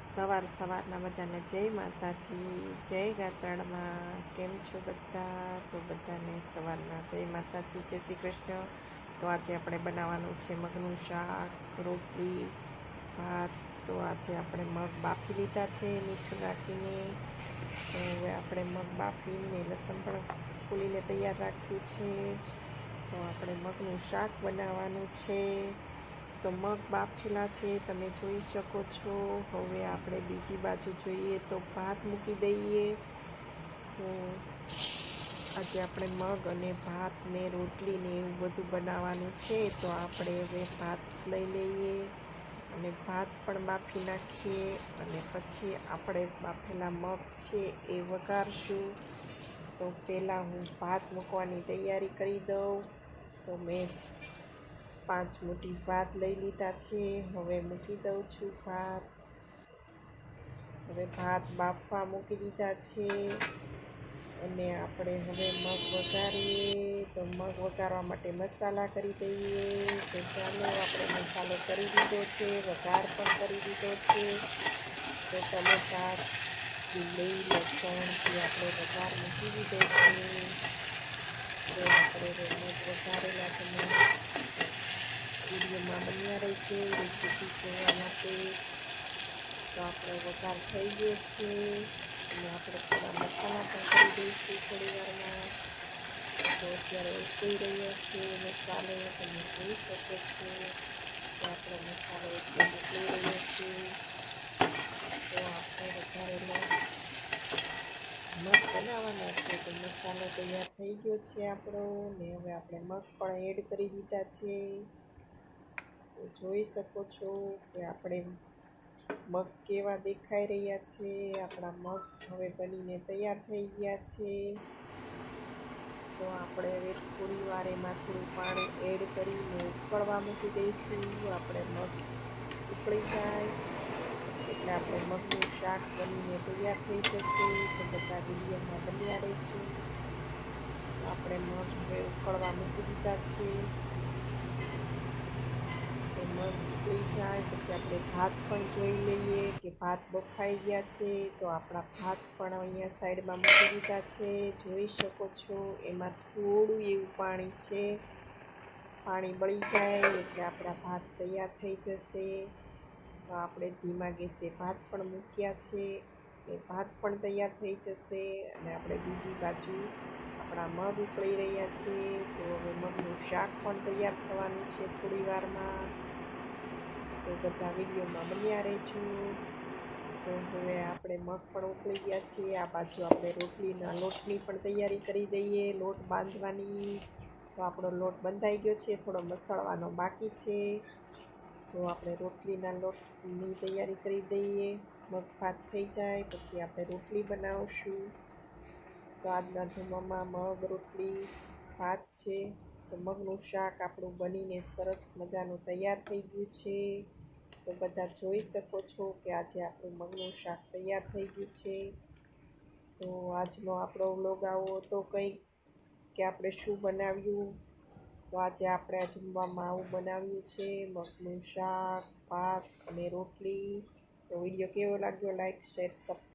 સવારના બધાને જય માતાજી, જય ગાત્રાળમાં. કેમ છો બધા? તો બધાને સવારના જય માતાજી, જય શ્રી કૃષ્ણ. તો આજે આપણે બનાવવાનું છે મગનું શાક, રોટલી, ભાત. તો આજે આપણે મગ બાફી લીધા છે મીઠું નાખીને. તો હવે આપણે મગ બાફીને લસણ પણ ફૂલીને તૈયાર રાખ્યું છે. તો આપણે મગનું શાક બનાવવાનું છે. તો મગ બાફેલા છે, તમે જોઈ શકો છો. હવે આપણે બીજી બાજુ જોઈએ તો ભાત મૂકી દઈએ. તો આજે આપણે મગ અને ભાત ને રોટલી ને એવું બધું બનાવવાનું છે. તો આપણે હવે ભાત લઈ લઈએ અને ભાત પણ બાફી નાખીએ અને પછી આપણે બાફેલા મગ છે એ વઘારશું. તો પહેલાં હું ભાત મૂકવાની તૈયારી કરી દઉં. તો મેં 5 મુઠ્ઠી ભાત લઈ લીધા છે. હવે મૂકી દઉં છું ભાત. હવે ભાત બાફવા મૂકી દીધા છે અને આપણે હવે મગ વઘારીએ. તો મગ વઘારવા માટે મસાલા કરી દઈએ. તો ચાલો આપણે મસાલો કરી દીધો છે, વઘાર પણ કરી દીધો છે. તો ટમેટાં, ડુંગળી, લસણથી આપણે વઘાર મૂકી દીધો છે. તો આપણે મગ વઘારેલા તમે વિડીયોમાં બન્યા રહેજો રેસીપી જોવા માટે. તો આપણો વઘાર થઈ ગયો છે અને આપણે થોડા મસાલા પણ કરી દઈશું થોડી વારમાં. તો અત્યારે ઉકળી રહ્યો છે મસાલો, તમે જોઈ શકો છો. તો આપણો મસાલો એકદમ ઉકળી રહ્યો છે. તો આપણે વઘારેલા મગ બનાવવાના છે. તો મસાલો તૈયાર થઈ ગયો છે આપણો ને હવે આપણે મગ પણ એડ કરી દીધા છે. તો જોઈ શકો છો કે આપણે મગ કેવા દેખાઈ રહ્યા છે. આપણા મગ હવે બનીને તૈયાર થઈ ગયા છે. તો આપણે હવે થોડી વાર એમાં થોડું પાણી એડ કરીને ઉકળવા મૂકી દઈશું. આપણે મગ ઉકળી જાય એટલે આપણે મગનું શાક બનીને તૈયાર થઈ જશે. તો બધા વિડીયોમાં બન્યા રહેજો. તો આપણે મગ હવે ઉકળવા મૂકી દીધા છે. તો મગ ઉકળી જાય પછી આપણે ભાત પણ જોઈ લઈએ કે ભાત બફાઈ ગયા છે. તો આપણા ભાત પણ અહીંયા સાઈડમાં મૂકી દીધા છે. જોઈ શકો છો એમાં થોડું એવું પાણી છે. પાણી બળી જાય એટલે આપણા ભાત તૈયાર થઈ જશે. તો આપણે ધીમા ગેસે ભાત પણ મૂક્યા છે. એ ભાત પણ તૈયાર થઈ જશે અને આપણે બીજી બાજુ આપણા મગ ઉકળી રહ્યા છે. તો હવે મગનું શાક પણ તૈયાર થવાનું છે થોડી વારમાં. તો બધા વિડીયોમાં બન્યા રહેજો. તો હવે આપણે મગ પણ ઉકળી ગયા છે. આ બાજુ આપણે રોટલીના લોટની પણ તૈયારી કરી દઈએ, લોટ બાંધવાની. તો આપણો લોટ બંધાઈ ગયો છે, થોડો મસળવાનો બાકી છે. તો આપણે રોટલીના લોટની તૈયારી કરી દઈએ. મગ ભાત થઈ જાય પછી આપણે રોટલી બનાવશું. તો આજના જમવામાં મગ, રોટલી, ભાત છે. તો મગનું શાક આપણું બનીને સરસ મજાનું તૈયાર થઈ ગયું છે. તો બધા જોઈ શકો છો કે આજે આપણું મગનું શાક તૈયાર થઈ ગયું છે. તો આજનો આપણો વ્લોગ આવો હતો કંઈક કે આપણે શું બનાવ્યું. તો આજે આપણે જમવામાં આવું બનાવ્યું છે, મગનું શાક, ભાત અને રોટલી. તો વિડીયો કેવો લાગ્યો લાઈક, શેર, સબસ્ક્રાઈબ